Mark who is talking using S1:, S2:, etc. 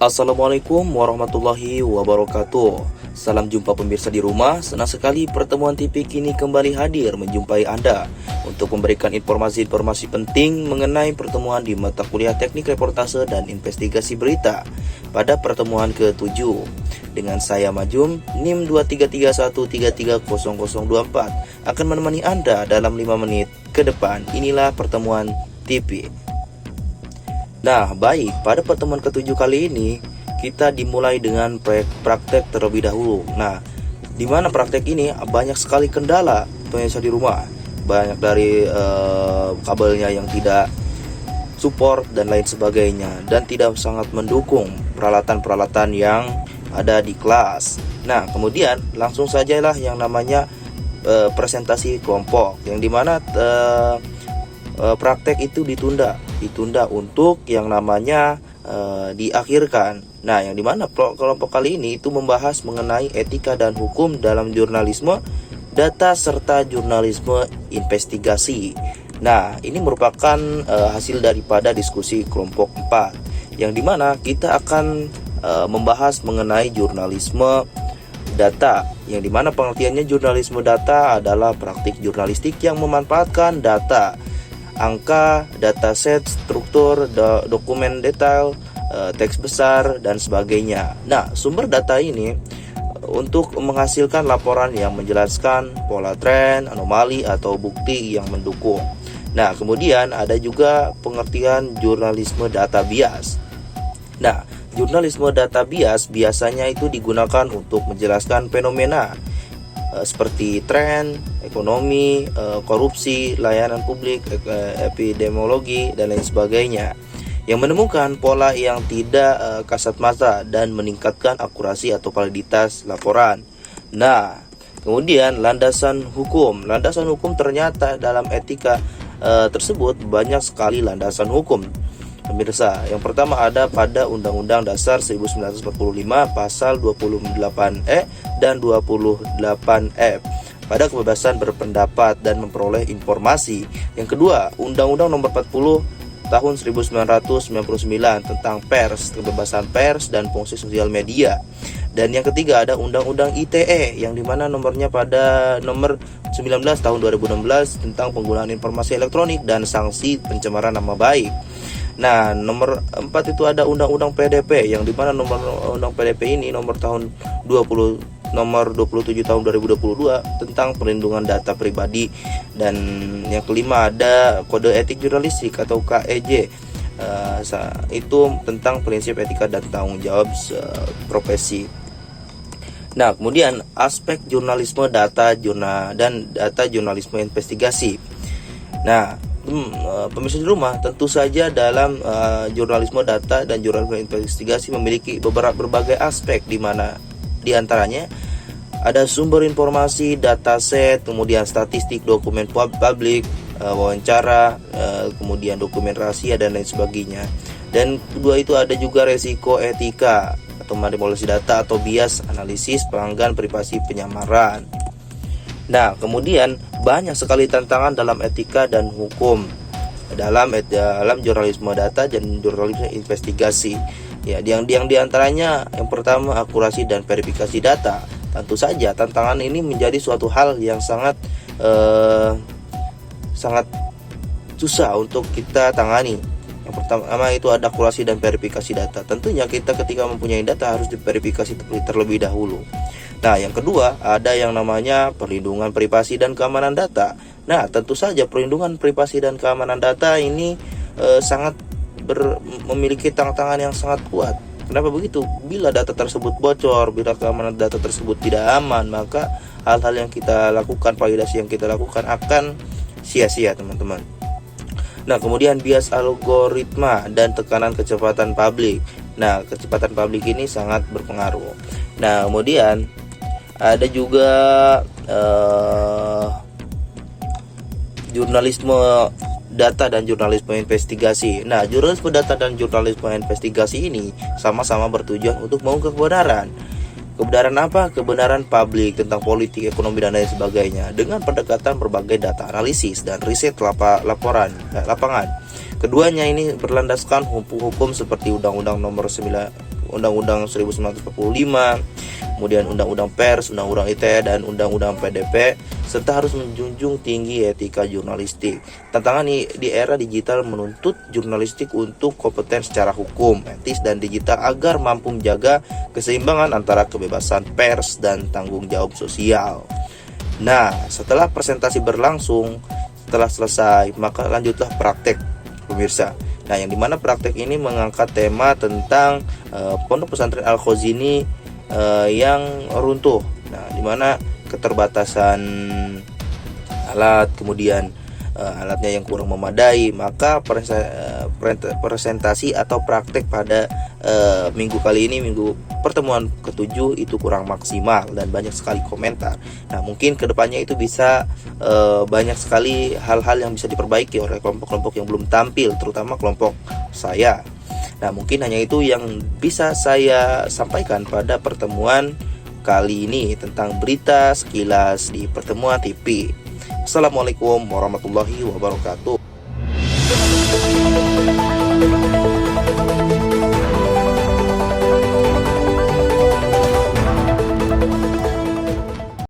S1: Assalamualaikum warahmatullahi wabarakatuh. Salam jumpa pemirsa di rumah. Senang sekali pertemuan TV kini kembali hadir menjumpai Anda untuk memberikan informasi-informasi penting mengenai pertemuan di mata kuliah Teknik Reportase dan Investigasi Berita pada pertemuan ke-7 dengan saya Majum NIM 2331330024 akan menemani Anda dalam 5 menit ke depan. Inilah pertemuan TV. Nah, baik, pada pertemuan ke-7 kali ini kita dimulai dengan praktek terlebih dahulu. Nah, di mana praktek ini banyak sekali kendala pemirsa di rumah. Banyak dari kabelnya yang tidak support dan lain sebagainya, dan tidak sangat mendukung peralatan-peralatan yang ada di kelas. Nah, kemudian langsung sajalah yang namanya presentasi kelompok, yang dimana praktek itu ditunda untuk yang namanya diakhirkan. Nah, yang dimana kelompok kali ini itu membahas mengenai etika dan hukum dalam jurnalisme data serta jurnalisme investigasi. Nah, ini merupakan hasil daripada diskusi kelompok 4, yang dimana kita akan membahas mengenai jurnalisme data, yang dimana pengertiannya jurnalisme data adalah praktik jurnalistik yang memanfaatkan data, angka, dataset, struktur, dokumen detail, teks besar, dan sebagainya. Nah, sumber data ini untuk menghasilkan laporan yang menjelaskan pola tren, anomali, atau bukti yang mendukung. Nah, kemudian ada juga pengertian jurnalisme data bias. Nah, jurnalisme data bias biasanya itu digunakan untuk menjelaskan fenomena seperti tren, ekonomi, korupsi, layanan publik, epidemiologi, dan lain sebagainya, yang menemukan pola yang tidak kasat mata dan meningkatkan akurasi atau validitas laporan. Nah, kemudian landasan hukum. Landasan hukum ternyata dalam etika tersebut banyak sekali landasan hukum, pemirsa. Yang pertama ada pada Undang-Undang Dasar 1945 pasal 28E dan 28F pada kebebasan berpendapat dan memperoleh informasi. Yang kedua, Undang-Undang Nomor 40 Tahun 1999 tentang pers, kebebasan pers dan fungsi sosial media. Dan yang ketiga ada Undang-Undang ITE, yang dimana nomornya pada nomor 19 tahun 2016 tentang penggunaan informasi elektronik dan sanksi pencemaran nama baik. Nah, nomor 4 itu ada Undang-Undang PDP, yang dimana nomor Undang PDP ini nomor 27 tahun 2022 tentang perlindungan data pribadi. Dan yang kelima ada Kode Etik Jurnalistik atau KEJ, itu tentang prinsip etika dan tanggung jawab profesi. Nah, kemudian aspek jurnalisme data dan data jurnalisme investigasi. Nah, pemirsa di rumah, tentu saja dalam jurnalisme data dan jurnalisme investigasi memiliki berbagai aspek, di mana diantaranya ada sumber informasi, dataset, kemudian statistik, dokumen publik, wawancara, kemudian dokumen rahasia, dan lain sebagainya. Dan kedua itu ada juga resiko etika atau manipulasi data atau bias analisis, pelanggan, privasi, penyamaran. Nah, kemudian banyak sekali tantangan dalam etika dan hukum dalam jurnalisme data dan jurnalisme investigasi. Ya, yang diantaranya yang pertama akurasi dan verifikasi data. Tentu saja tantangan ini menjadi suatu hal yang sangat susah untuk kita tangani. Yang pertama itu ada akurasi dan verifikasi data. Tentunya kita ketika mempunyai data harus diverifikasi terlebih dahulu. Nah, yang kedua ada yang namanya perlindungan privasi dan keamanan data. Nah, tentu saja perlindungan privasi dan keamanan data ini sangat memiliki tantangan yang sangat kuat. Kenapa begitu? Bila data tersebut bocor, bila keamanan data tersebut tidak aman, maka hal-hal yang kita lakukan, validasi yang kita lakukan akan sia-sia, teman-teman. Nah, kemudian bias algoritma dan tekanan kecepatan publik. Nah, kecepatan publik ini sangat berpengaruh. Nah, kemudian ada juga jurnalisme data dan jurnalisme investigasi. Nah, jurnalisme data dan jurnalisme investigasi ini sama-sama bertujuan untuk mengungkap kebenaran. Kebenaran apa? Kebenaran publik tentang politik, ekonomi, dan lain sebagainya dengan pendekatan berbagai data analisis dan riset lapangan. Keduanya ini berlandaskan hukum seperti Undang-Undang Nomor Undang-Undang 1945, kemudian Undang-Undang Pers, Undang-Undang ITE, dan Undang-Undang PDP, serta harus menjunjung tinggi etika jurnalistik. Tantangan di era digital menuntut jurnalistik untuk kompeten secara hukum, etis, dan digital agar mampu menjaga keseimbangan antara kebebasan pers dan tanggung jawab sosial. Nah, setelah presentasi berlangsung, setelah selesai, maka lanjutlah praktek, pemirsa. Nah, yang dimana praktek ini mengangkat tema tentang Pondok Pesantren Al-Khazini yang runtuh. Nah, dimana keterbatasan alat, kemudian alatnya yang kurang memadai, maka presentasi atau praktek pada minggu kali ini, minggu pertemuan ke-7 itu kurang maksimal dan banyak sekali komentar. Nah, mungkin kedepannya itu bisa banyak sekali hal-hal yang bisa diperbaiki oleh kelompok-kelompok yang belum tampil, terutama kelompok saya. Nah, mungkin hanya itu yang bisa saya sampaikan pada pertemuan kali ini tentang berita sekilas di Pertemuan TV. Assalamualaikum warahmatullahi wabarakatuh.